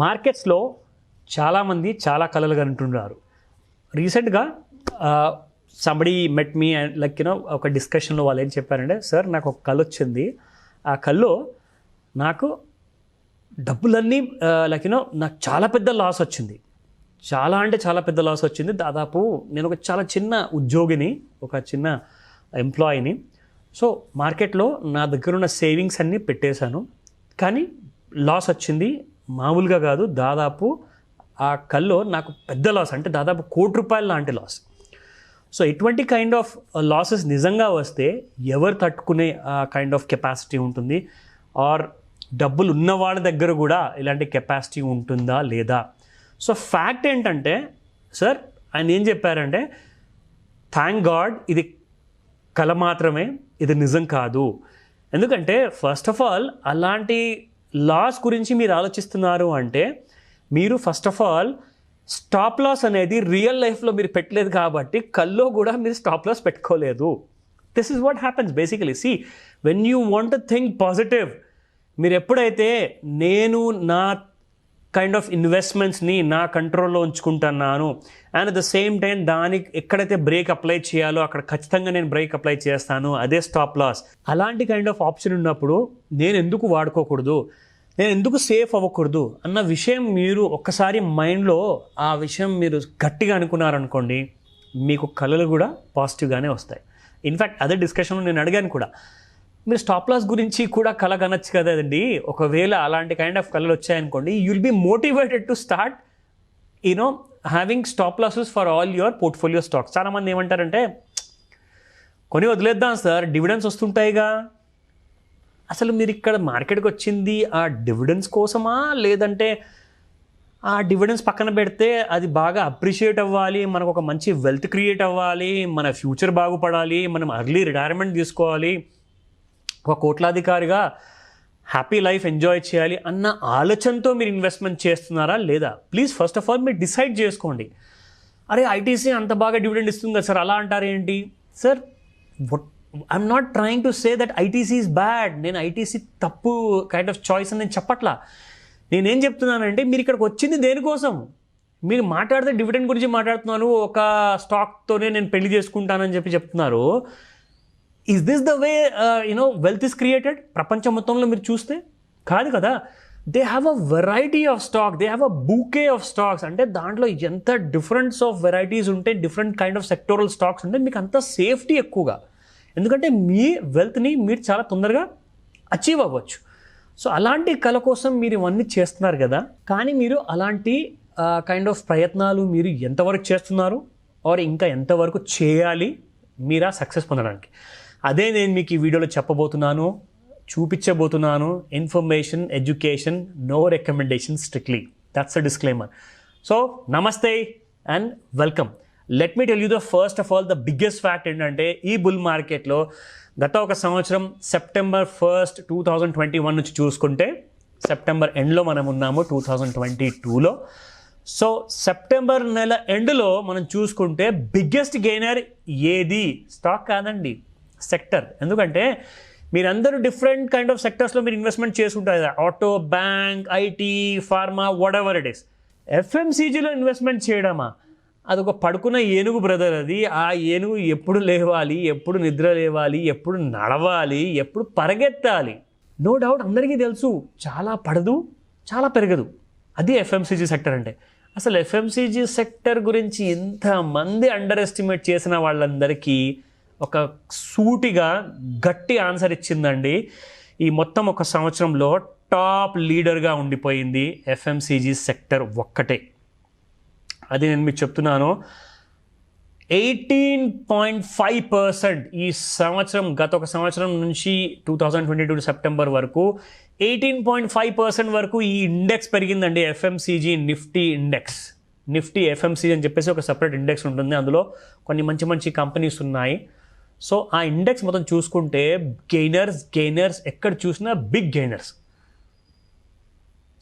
మార్కెట్స్లో చాలామంది చాలా కళలు కంటున్నారు. రీసెంట్గా somebody met me and like ఒక డిస్కషన్లో వాళ్ళు ఏం చెప్పారంటే, సార్ నాకు ఒక కళ వచ్చింది, ఆ కళలో నాకు డబ్బులన్నీ నాకు చాలా పెద్ద లాస్ వచ్చింది, చాలా అంటే చాలా పెద్ద లాస్ వచ్చింది. దాదాపు నేను ఒక చాలా చిన్న ఉద్యోగిని, ఒక చిన్న ఎంప్లాయీని. సో మార్కెట్లో నా దగ్గర ఉన్న సేవింగ్స్ అన్నీ పెట్టేశాను, కానీ లాస్ వచ్చింది. మామూలుగా కాదు, దాదాపు ఆ కల్లో నాకు పెద్ద లాస్, అంటే దాదాపు ₹1,00,00,000 లాంటి లాస్. సో ఇటువంటి కైండ్ ఆఫ్ లాసెస్ నిజంగా వస్తే ఎవరు తట్టుకునే కైండ్ ఆఫ్ కెపాసిటీ ఉంటుంది, ఆర్ డబ్బులు ఉన్న వాళ్ళ దగ్గర కూడా ఇలాంటి కెపాసిటీ ఉంటుందా లేదా? సో ఫ్యాక్ట్ ఏంటంటే, సార్ ఆయన ఏం చెప్పారంటే, థ్యాంక్ గాడ్ ఇది కళ మాత్రమే, ఇది నిజం కాదు. ఎందుకంటే ఫస్ట్ ఆఫ్ ఆల్ అలాంటి లాస్ గురించి మీరు ఆలోచిస్తున్నారు అంటే, మీరు first of all stop loss అనేది రియల్ లైఫ్లో మీరు పెట్టలేదు కాబట్టి కల్లో కూడా మీరు స్టాప్ లాస్ పెట్టుకోలేదు. This is what happens basically. See, when you want to think positive, మీరు ఎప్పుడైతే నేను నా కైండ్ ఆఫ్ ఇన్వెస్ట్మెంట్స్ని నా కంట్రోల్లో ఉంచుకుంటున్నాను, and at the same time దానికి ఎక్కడైతే బ్రేక్ అప్లై చేయాలో అక్కడ ఖచ్చితంగా నేను బ్రేక్ అప్లై చేస్తాను, అదే స్టాప్ లాస్. అలాంటి కైండ్ ఆఫ్ ఆప్షన్ ఉన్నప్పుడు నేను ఎందుకు వాడుకోకూడదు, నేను ఎందుకు సేఫ్ అవ్వకూడదు అన్న విషయం మీరు ఒక్కసారి మైండ్లో ఆ విషయం మీరు గట్టిగా అనుకున్నారనుకోండి, మీకు కళలు కూడా పాజిటివ్గానే వస్తాయి. ఇన్ఫ్యాక్ట్ అదే డిస్కషన్లో నేను అడిగాను కూడా, మీరు స్టాప్ లాస్ గురించి కూడా కళ కనొచ్చు కదండి. ఒకవేళ అలాంటి కైండ్ ఆఫ్ కళలు వచ్చాయనుకోండి, you will be motivated to start having stop losses for all your portfolio stocks. చాలామంది ఏమంటారంటే, కొని వదిలేద్దాం సార్, డివిడెండ్స్ వస్తుంటాయిగా. అసలు మీరు ఇక్కడ మార్కెట్కి వచ్చింది ఆ డివిడెండ్స్ కోసమా, లేదంటే ఆ డివిడెండ్స్ పక్కన పెడితే అది బాగా అప్రిషియేట్ అవ్వాలి, మనకు ఒక మంచి వెల్త్ క్రియేట్ అవ్వాలి, మన ఫ్యూచర్ బాగుపడాలి, మనం అర్లీ రిటైర్మెంట్ తీసుకోవాలి, ఒక కోట్లాధికారిగా హ్యాపీ లైఫ్ ఎంజాయ్ చేయాలి అన్న ఆలోచనతో మీరు ఇన్వెస్ట్మెంట్ చేస్తున్నారా లేదా? ప్లీజ్ ఫస్ట్ ఆఫ్ ఆల్ మీరు డిసైడ్ చేసుకోండి. అరే ఐటీసీ అంత బాగా డివిడెండ్ ఇస్తుంది కదా సార్, అలా అంటారు ఏంటి sir? I'm not trying to say that ITC is bad. నేను ఐటీసీ తప్పు కైండ్ ఆఫ్ చాయిస్ అని నేను చెప్పట్లా. నేనేం చెప్తున్నానంటే, మీరు ఇక్కడికి వచ్చింది దేనికోసం? మీరు మాట్లాడితే డివిడెండ్ గురించి మాట్లాడుతున్నాను, ఒక స్టాక్తోనే నేను పెళ్లి చేసుకుంటానని చెప్తున్నారు. Is this the way wealth is created? ప్రపంచం మొత్తంలో మీరు చూస్తే కాదు కదా. They have a variety of stock, they have a bouquet of stocks. అంటే దాంట్లో ఎంత డిఫరెన్స్ ఆఫ్ వెరైటీస్ ఉంటే, different kind of sectoral stocks ఉంటే మీకు అంత సేఫ్టీ ఎక్కువగా. ఎందుకంటే మీ వెల్త్ని మీరు చాలా తొందరగా అచీవ్ అవ్వచ్చు. సో అలాంటి కళ కోసం మీరు ఇవన్నీ చేస్తున్నారు కదా, కానీ మీరు అలాంటి కైండ్ ఆఫ్ ప్రయత్నాలు మీరు ఎంతవరకు చేస్తున్నారు, ఆర్ ఇంకా ఎంతవరకు చేయాలి మీరా సక్సెస్ పొందడానికి? అదే నేను మీకు ఈ వీడియోలో చెప్పబోతున్నాను, చూపించబోతున్నాను. Information, education, no recommendation, strictly. That's a disclaimer. So నమస్తే and welcome. Let me tell you the first of all the biggest fact ఏంటంటే, ఈ బుల్ మార్కెట్లో గత ఒక సంవత్సరం September 1st, 2021 నుంచి చూసుకుంటే సెప్టెంబర్ ఎండ్లో మనం ఉన్నాము 2022లో. సో సెప్టెంబర్ నెల ఎండ్లో మనం చూసుకుంటే బిగ్గెస్ట్ గెయినర్ ఏది? స్టాక్ కాదండి, సెక్టర్. ఎందుకంటే మీరందరూ డిఫరెంట్ కైండ్ ఆఫ్ సెక్టర్స్లో మీరు ఇన్వెస్ట్మెంట్ చేసుకుంటారు కదా, auto, bank, IT, pharma, whatever it is. ఎఫ్ఎంసీజీలో ఇన్వెస్ట్మెంట్ చేయడమా? అదొక పడుకున్న ఏనుగు బ్రదర్. అది ఆ ఏనుగు ఎప్పుడు లేవాలి, ఎప్పుడు నిద్ర లేవాలి, ఎప్పుడు నడవాలి, ఎప్పుడు పరిగెత్తాలి. నో డౌట్ అందరికీ తెలుసు, చాలా పడదు, చాలా పెరగదు. అది ఎఫ్ఎంసీజీ సెక్టర్ అంటే. అసలు ఎఫ్ఎంసీజీ సెక్టర్ గురించి ఎంతమంది అండర్ ఎస్టిమేట్ చేసిన వాళ్ళందరికీ ఒక సూటిగా గట్టి ఆన్సర్ ఇచ్చిందండి. ఈ మొత్తం ఒక సంవత్సరంలో టాప్ లీడర్గా ఉండిపోయింది ఎఫ్ఎంసీజీ సెక్టర్ ఒక్కటే. అది నేను మీకు చెప్తున్నాను. 18.5% ఈ సంవత్సరం, గత ఒక సంవత్సరం నుంచి 2022 సెప్టెంబర్ వరకు 18.5% వరకు ఈ ఇండెక్స్ పెరిగిందండి. FMCG Nifty index, Nifty FMCG అని చెప్పేసి ఒక సపరేట్ ఇండెక్స్ ఉంటుంది. అందులో కొన్ని మంచి మంచి కంపెనీస్ ఉన్నాయి. సో ఆ ఇండెక్స్ మొత్తం చూసుకుంటే గెయినర్స్ ఎక్కడ చూసినా బిగ్ గెయినర్స్.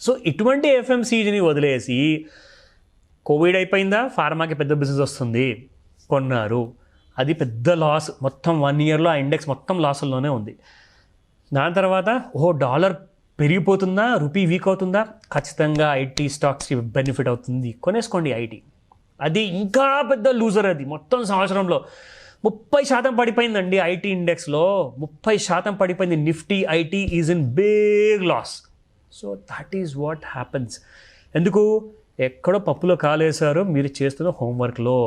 సో ఇటువంటి ఎఫ్ఎంసీజీని వదిలేసి కోవిడ్ అయిపోయిందా, ఫార్మాకి పెద్ద బిజినెస్ వస్తుంది కొన్నారు, అది పెద్ద లాస్. మొత్తం 1 yearలో ఆ ఇండెక్స్ మొత్తం లాసుల్లోనే ఉంది. దాని తర్వాత డాలర్ పెరిగిపోతుందా, రూపీ వీక్ అవుతుందా? ఖచ్చితంగా ఐటీ స్టాక్స్కి బెనిఫిట్ అవుతుంది, కొనేసుకోండి ఐటీ. అది ఇంకా పెద్ద లూజర్, అది మొత్తం సంవత్సరంలో 30% పడిపోయిందండి ఐటీ ఇండెక్స్లో. 30% పడిపోయింది. Nifty IT is in big loss. So that is what happens. ఎందుకు? ఎక్కడో పప్పులో కాలేశారు మీరు చేస్తున్న హోంవర్క్లో.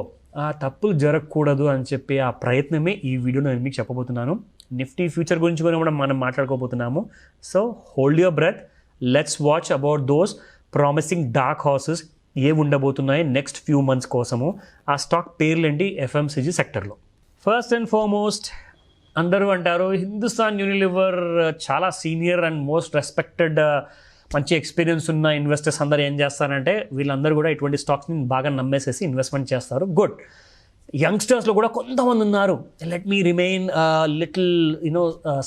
ఆ తప్పులు జరగకూడదు అని చెప్పి ఆ ప్రయత్నమే ఈ వీడియోలో నేను మీకు చెప్పబోతున్నాను. నిఫ్టీ ఫ్యూచర్ గురించి కూడా మనం మాట్లాడుకోబోతున్నాము. So hold your breath, let's watch about those promising dark horses ఏ ఉండబోతున్నాయి నెక్స్ట్ ఫ్యూ మంత్స్ కోసము. ఆ స్టాక్ పేర్లేంటి ఎఫ్ఎంసీజీ సెక్టర్లో. ఫస్ట్ అండ్ ఫార్మోస్ట్, అందరూ అంటారు హిందుస్థాన్ యూనిలివర్ చాలా సీనియర్ అండ్ మోస్ట్ రెస్పెక్టెడ్, మంచి ఎక్స్పీరియన్స్ ఉన్న ఇన్వెస్టర్స్ అందరూ ఏం చేస్తారంటే వీళ్ళందరూ కూడా ఇటువంటి స్టాక్స్ని బాగా నమ్మేసేసి ఇన్వెస్ట్మెంట్ చేస్తారు. గుడ్. యంగ్స్టర్స్లో కూడా కొంతమంది ఉన్నారు, let me remain little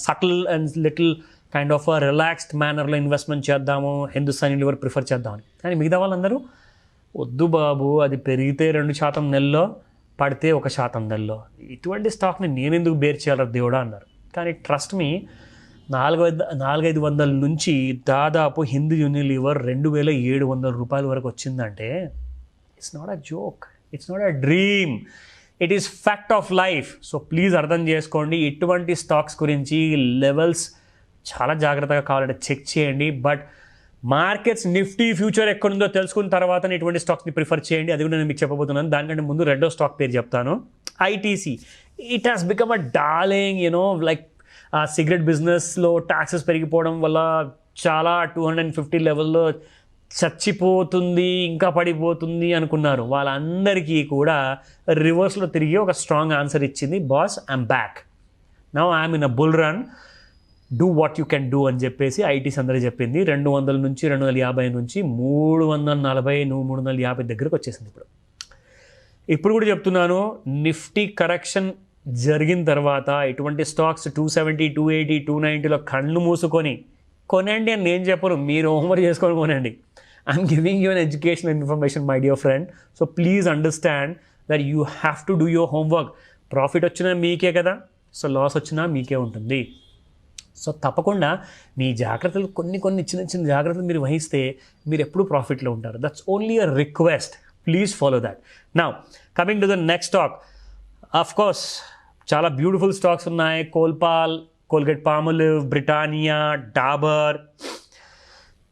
subtle and little kind of relaxed మేనర్లో ఇన్వెస్ట్మెంట్ చేద్దాము, హిందుస్థాన్ యూనిలివర్ ప్రిఫర్ చేద్దామని. కానీ మిగతా వాళ్ళందరూ వద్దు బాబు, అది పెరిగితే 2% నెలలో, పడితే 1% నెలలో, ఇటువంటి స్టాక్ని నేను ఎందుకు బేర్ చేయాలి దేవుడా అన్నారు. కానీ ట్రస్ట్ మీ, 400-500 నుంచి దాదాపు హిందూ యూనిలివర్ 2700 రూపాయల వరకు వచ్చిందంటే it's not a joke, it's not a dream, it is fact of life. So please అర్థం చేసుకోండి, ఇటువంటి స్టాక్స్ గురించి లెవెల్స్ చాలా జాగ్రత్తగా కావాలంటే చెక్ చేయండి. బట్ మార్కెట్స్ నిఫ్టీ ఫ్యూచర్ ఎక్కడుందో తెలుసుకున్న తర్వాత ఇటువంటి స్టాక్స్ని ప్రిఫర్ చేయండి. అది కూడా నేను మీకు చెప్పబోతున్నాను. దానికంటే ముందు రెండో స్టాక్ పేరు చెప్తాను, ITC. It has become a darling, like cigarette బిజినెస్లో ట్యాక్సెస్ పెరిగిపోవడం వల్ల చాలా 250 లెవెల్లో చచ్చిపోతుంది, ఇంకా పడిపోతుంది అనుకున్నారు. వాళ్ళందరికీ కూడా రివర్స్లో తిరిగి ఒక స్ట్రాంగ్ ఆన్సర్ ఇచ్చింది, boss I'm back, now I'm in a bull run, do what you can do అని చెప్పేసి ఐటీస్ అందరూ చెప్పింది. 200 నుంచి 250 నుంచి 340, 350 దగ్గరకు వచ్చేసింది. ఇప్పుడు కూడా చెప్తున్నాను, నిఫ్టీ కరెక్షన్ జరిగిన తర్వాత ఇటువంటి స్టాక్స్ 270, 280, 290లో కళ్ళు మూసుకొని కొనండి అని నేను చెప్పను, మీరు హోంవర్క్ చేసుకొని కొనండి. I'm giving you an education information my dear friend. So please understand that you have to do your homework. Profit వచ్చినా మీకే కదా, సో లాస్ వచ్చినా మీకే ఉంటుంది. సో తప్పకుండా మీ జాగ్రత్తలు కొన్ని చిన్న జాగ్రత్తలు మీరు వహిస్తే మీరు ఎప్పుడు ప్రాఫిట్లో ఉంటారు. That's only a request, please follow that. Now coming to the next stock, of course చాలా బ్యూటిఫుల్ స్టాక్స్ ఉన్నాయి. Colgate Palmolive, Britannia, Dabur,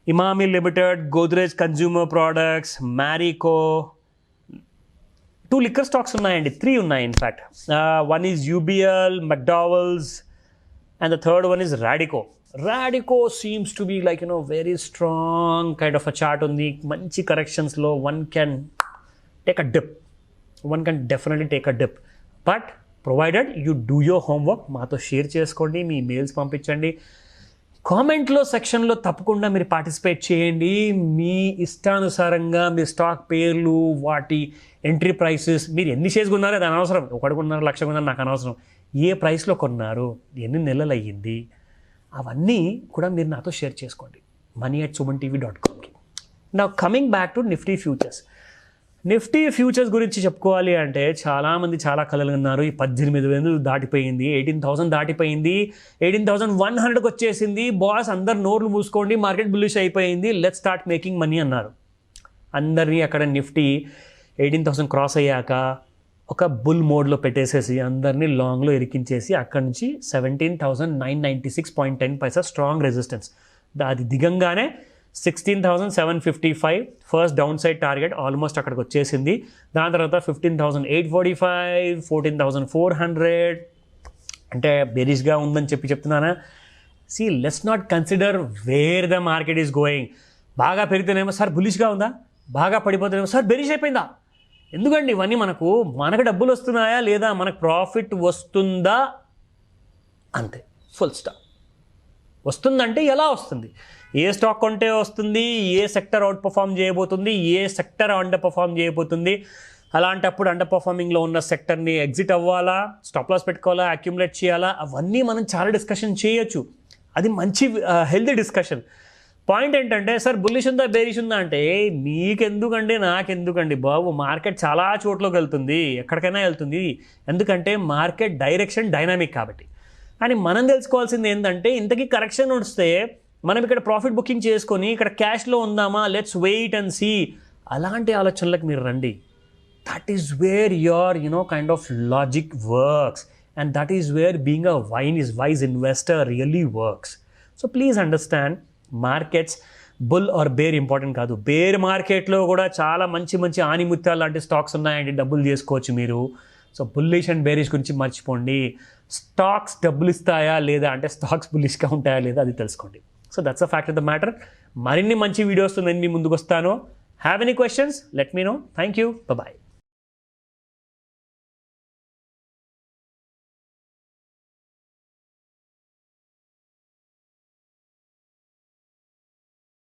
Emami limited, Godrej consumer products, Marico. 2 liquor stocks ఉన్నాయండి, 3 ఉన్నాయి in fact. One is UBL, McDowell's, and the third one is Radico. Radico seems to be like very strong kind of a chart on the manchi corrections low. One can take a dip, one can definitely take a dip, but provided you do your homework. మాతో share చేసుకోండి, మీ mails పంపించండి, కామెంట్లో సెక్షన్లో తప్పకుండా మీరు participate చేయండి. మీ ఇష్టానుసారంగా మీ stock పేర్లు, వాటి ఎంట్రీ ప్రైసెస్, మీరు ఎన్ని షేర్స్ కొన్నారో అది అనవసరం. 1 కొన్నారు, 1,00,000 కొన్నారు, నాకు అనవసరం. ఏ ప్రైస్లో కొన్నారు, ఎన్ని నెలలు అయ్యింది, అవన్నీ కూడా మీరు నాతో షేర్ చేసుకోండి money@sumanTV.comకి. నా coming back to Nifty futures. Nifty futures గురించి చెప్పుకోవాలి అంటే చాలామంది చాలా కలలు ఉన్నారు. ఈ 18,000 దాటిపోయింది, 18,000 దాటిపోయింది, 18,100కి వచ్చేసింది. బాస్ అందరు నోర్లు మూసుకోండి, మార్కెట్ బుల్లిష్ అయిపోయింది, లెట్స్ స్టార్ట్ మేకింగ్ మనీ అన్నారు. అందరినీ అక్కడ నిఫ్టీ 18,000 క్రాస్ అయ్యాక ఒక బుల్ మోడ్లో పెట్టేసేసి అందరినీ లాంగ్లో ఇరికించేసి అక్కడి నుంచి 17,996.10 స్ట్రాంగ్ రెసిస్టెన్స్. అది దిగంగానే 16,755 first downside target almost అక్కడికి వచ్చేసింది. దాని తర్వాత 15,845, 14,400, అంటే బెరిష్గా ఉందని చెప్తున్నానా. See let's not consider where the market is going. బాగా పెరిగితేనేమో సార్ బులిష్గా ఉందా, బాగా పడిపోతేనేమో సార్ బెరిష్ అయిపోయిందా. ఎందుకండి ఇవన్నీ? మనకు డబ్బులు వస్తున్నాయా లేదా, మనకు ప్రాఫిట్ వస్తుందా, అంతే, ఫుల్ స్టాప్. వస్తుందంటే ఎలా వస్తుంది, ఏ స్టాక్ కొంటే వస్తుంది, ఏ సెక్టర్ అవుట్ పర్ఫామ్ చేయబోతుంది, ఏ సెక్టర్ అండర్ పర్ఫామ్ చేయబోతుంది. అలాంటప్పుడు అండర్ పర్ఫార్మింగ్లో ఉన్న సెక్టర్ని ఎగ్జిట్ అవ్వాలా, స్టాప్ లాస్ పెట్టుకోవాలా, అక్యుములేట్ చేయాలా, అవన్నీ మనం చాలా డిస్కషన్ చేయొచ్చు. అది మంచి హెల్తీ డిస్కషన్. పాయింట్ ఏంటంటే సార్ బుల్లిష్ ఉందా బేరిష్ ఉందా అంటే మీకెందుకండి, నాకెందుకండి బాబు. మార్కెట్ చాలా చోట్లోకి వెళ్తుంది, ఎక్కడికైనా వెళ్తుంది. ఎందుకంటే మార్కెట్ డైరెక్షన్ డైనామిక్ కాబట్టి. కానీ మనం తెలుసుకోవాల్సింది ఏంటంటే ఇంతకీ కరెక్షన్ వస్తే మనం ఇక్కడ ప్రాఫిట్ బుకింగ్ చేసుకొని ఇక్కడ క్యాష్లో ఉందామా, లెట్స్ వెయిట్ అండ్ సీ, అలాంటి ఆలోచనలకు మీరు రండి. That is where your kind of logic works, and that is where being a wise investor really works. So please understand, markets bull or bear important కాదు. Bear మార్కెట్లో కూడా చాలా మంచి మంచి ఆనిముత్యాలు లాంటి స్టాక్స్ ఉన్నాయండి, డబ్బులు చేసుకోవచ్చు మీరు. సో బుల్లిష్ అండ్ బేరిష్ గురించి మర్చిపోండి. స్టాక్స్ డబ్బులు ఇస్తాయా లేదా అంటే స్టాక్స్ బుల్లిష్గా ఉంటాయా లేదా అది తెలుసుకోండి. So that's a fact of the matter. మరిన్ని మంచి వీడియోస్తో నేను మీ ముందుకు వస్తాను. Have any questions, let me know. Thank you, bye.